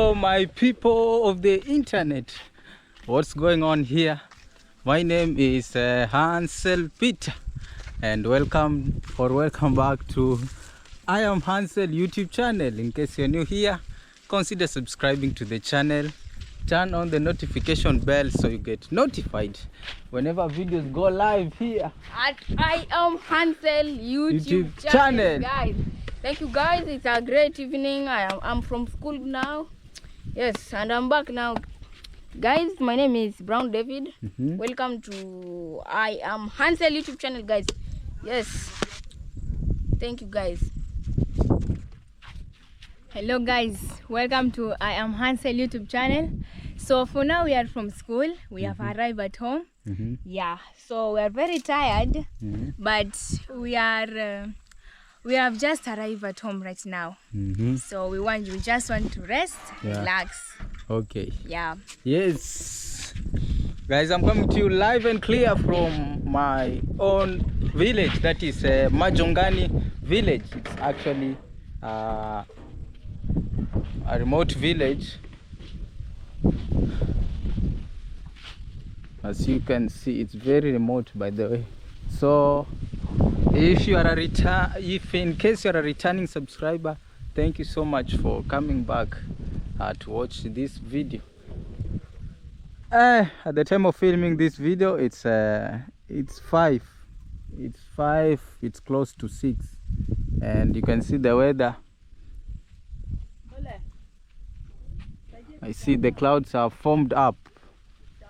Hello my people of the internet, what's going on here? My name is Hansel Peter, and welcome back to I am Hansel YouTube channel. In case you're new here, consider subscribing to the channel, turn on the notification bell so you get notified whenever videos go live here at I am Hansel YouTube channel. Guys, thank you guys. It's a great evening. I'm from school now. Yes, and I'm back now. Guys, my name is Brown David. Welcome to I am Hansel YouTube channel, guys. Yes, thank you guys. Hello guys, welcome to I am Hansel YouTube channel. So for now we are from school. We have arrived at home. Yeah, so we are very tired, but we have just arrived at home right now. So we just want to rest, relax. Okay. Yeah. Yes. Guys, I'm coming to you live and clear from my own village. That is Majongani village. It's actually a remote village. As you can see, it's very remote, by the way. So if you are in case you are a returning subscriber, thank you so much for coming back to watch this video. At the time of filming this video, it's 5. It's close to 6, and you can see the weather. I see the clouds are formed up.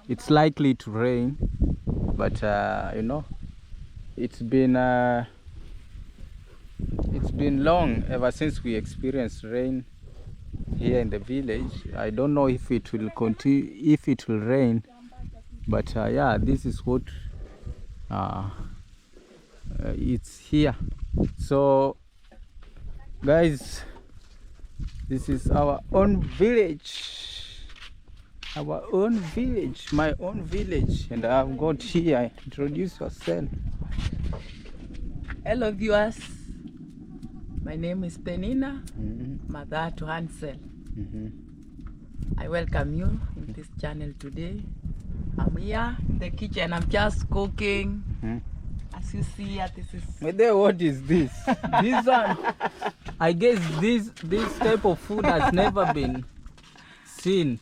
It's likely to rain, but you know, it's been long ever since we experienced rain here in the village. I don't know if it will continue, if it will rain, but yeah, this is what it's here. So guys, this is our own village, my own village, and I've got here. Introduce yourself. Hello viewers, my name is Penina, mother to Hansel. I welcome you in this channel today. I'm here in the kitchen. I'm just cooking. As you see here, this is... What is this? This one, I guess this type of food has never been seen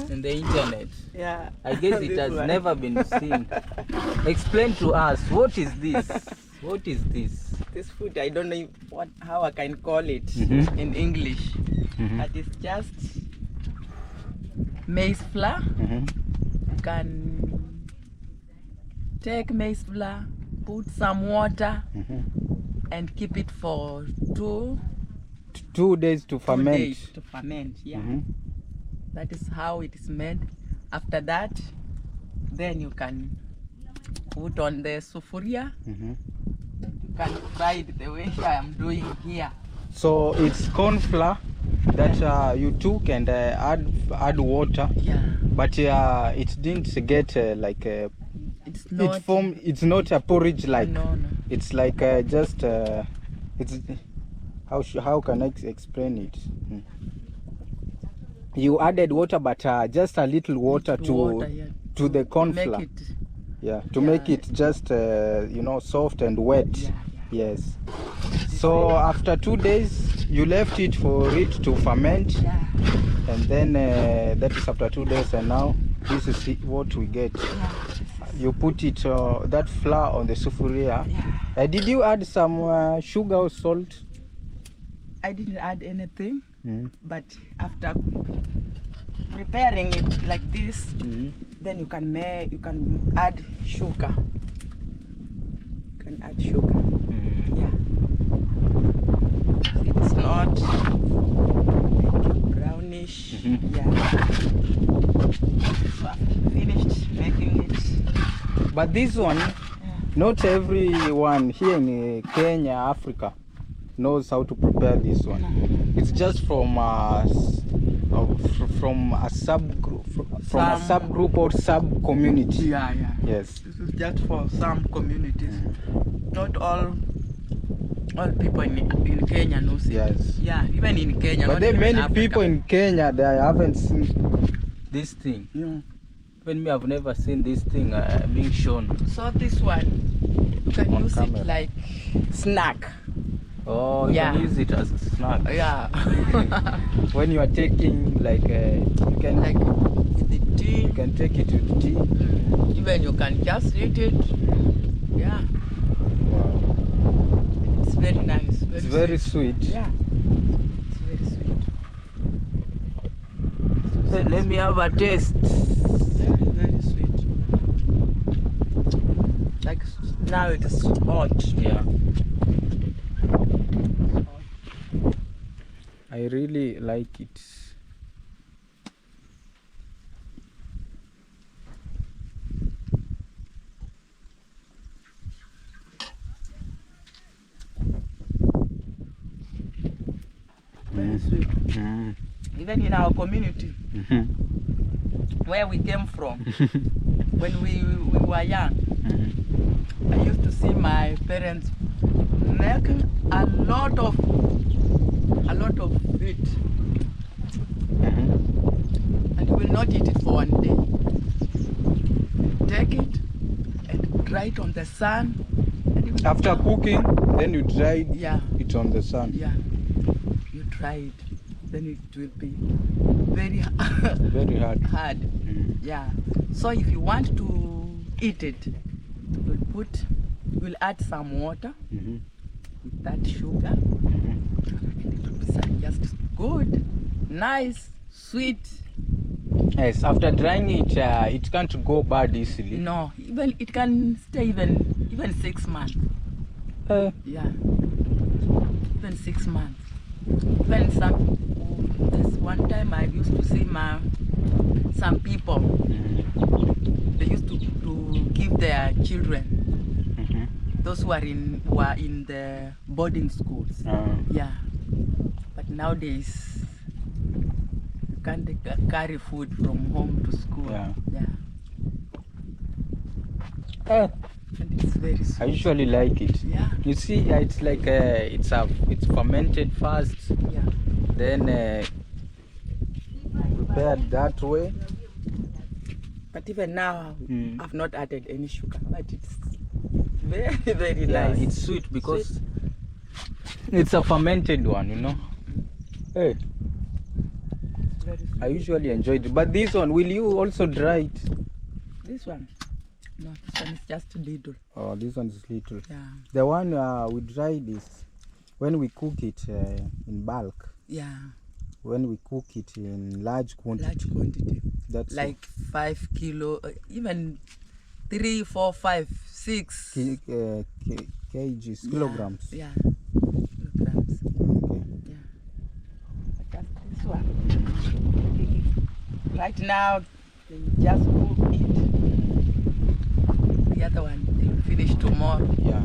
in the internet. Yeah, I guess it has never been seen. Explain to us, what is this? What is this? This food, I don't know how I can call it in English. But it's just maize flour. You can take maize flour, put some water, and keep it for 2 days to ferment. 2 days to ferment, yeah. That is how it is made. After that, then you can put on the sufuria. You can fry it the way I am doing here. So it's corn flour that you took and add water. Yeah. But it didn't get like a... It's not... It's not a porridge like. No. It's like just... it's... How can I explain it? You added water, but just a little water to the corn flour. To make it just you know, soft and wet. Yes. So after 2 days you left it for it to ferment, and then that is after 2 days, and now this is what we get. You put it that flour on the sufuria. Did you add some sugar or salt? I didn't add anything, but after preparing it like this, then you can add sugar. You can add sugar. Yeah. It's not brownish. Yeah. So I've finished making it. But this one, not everyone here in Kenya, Africa, knows how to prepare this one. It's just from a subgroup or sub community. Yeah. Yes. This is just for some communities. Not all All people in Kenya knows it. Yes. Yeah, even in Kenya. But not there are even many Africa. people in Kenya that haven't seen this thing. Yeah. Even me, I've never seen this thing being shown. So this one, you can On use camera. it like snack. Oh, you Yeah. can use it as a snack. Yeah. When you are taking like you can Like with the tea. you can take it with tea. Even you can just eat it. Yeah. Wow. It's very nice. It's very sweet. Yeah. It's very sweet. Let me have a taste. Very, very sweet. Like now it is hot. Yeah. I really like it. Very sweet. Even in our community where we came from, when we were young, I used to see my parents make a lot of it, and you will not eat it for one day. Take it and dry it on the sun. And you will- After cooking, then you dry yeah, it on the sun. yeah, you dry it, then it will be very Very hard. hard. Yeah. So if you want to eat it, you'll add some water with that sugar. And it will be just good, nice, sweet. Yes, after drying it, it can't go bad easily. No, even it can stay even 6 months. Uh, Yeah. Even 6 months. Even this one time I used to see some people, they used to give their children, those who are in the boarding schools. Yeah. But nowadays you can't carry food from home to school. Yeah. Yeah. And it's very sweet. I usually like it. Yeah. You see, it's like it's fermented first, Yeah. then prepared that way. But even now, I've not added any sugar, but it's very, very Yeah, nice. it's sweet because it's a fermented one, you know. Hey, It's very sweet. I usually enjoy it. But this one, will you also dry it? This one, no, this one is just a little. Oh, this one is little. Yeah, The one we dry this when we cook it in bulk. yeah, When we cook it in large quantity. large quantity, That's like 5 kilo, even 3, 4, 5, 6 kgs, Yeah, kilograms. Yeah, kilograms. Okay. Yeah, but just this one. Right now, they just cook it. The other one, they will finish tomorrow. Yeah.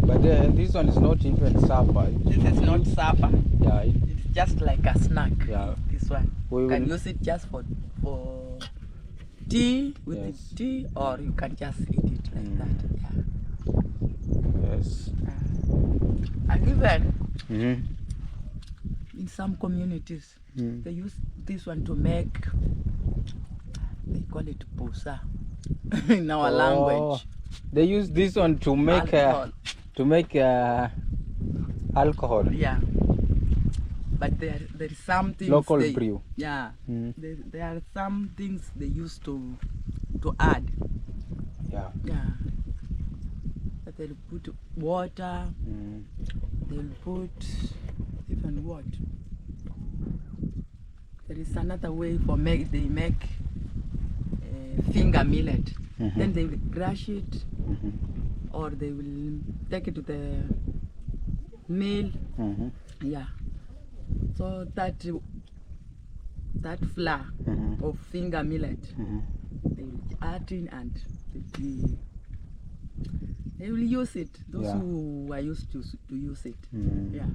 But this one is not even supper. This is not supper. Yeah. It's just like a snack. Yeah. This one. We You can will- use it just for tea with Yes. the tea, or you can just eat it like that. Yes. Yeah. And even Mm-hmm. in some communities, they use this one to make. They call it pusa in our language. They use this one to make Alcohol. Alcohol. Yeah. But there is some things Local they, brew. Yeah. Mm. There are some things they used to add. Yeah. Yeah. But they'll put water. They'll put even what? There is another way for they make finger millet. Then they will crush it, or they will take it to the mill. Yeah. So that flour of finger millet, they will add in and they will use it. Those Yeah. who are used to use it. Yeah.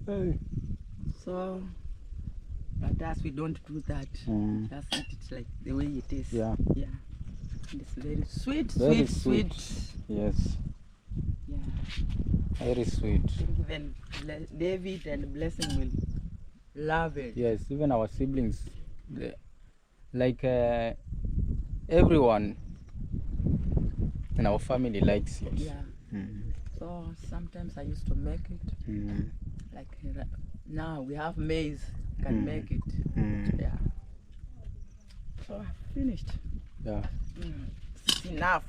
Hey. So, but us, we don't do that. Just eat it like the way it is. Yeah. Yeah. And it's very sweet, Very sweet. Yes. Yeah. Very sweet. Even David and Blessing will love it. Yes, even our siblings, like everyone in our family likes it. Yeah. So sometimes I used to make it. Like now we have maize, can make it. Yeah. So I finished. Yeah. It's enough.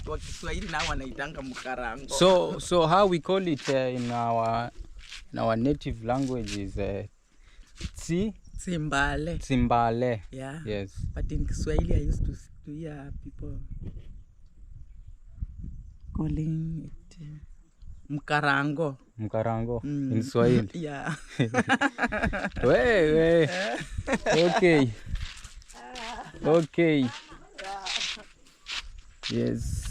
Kwa Kiswahili na wanaitanga mkarango. So how we call it in our native language is Tsimbale. Tsimbale. Yeah. Yes. But in Kiswahili I used to hear people calling it mkarango. Mkarango in Swahili. Yeah. Wait. Okay. Okay. Yes.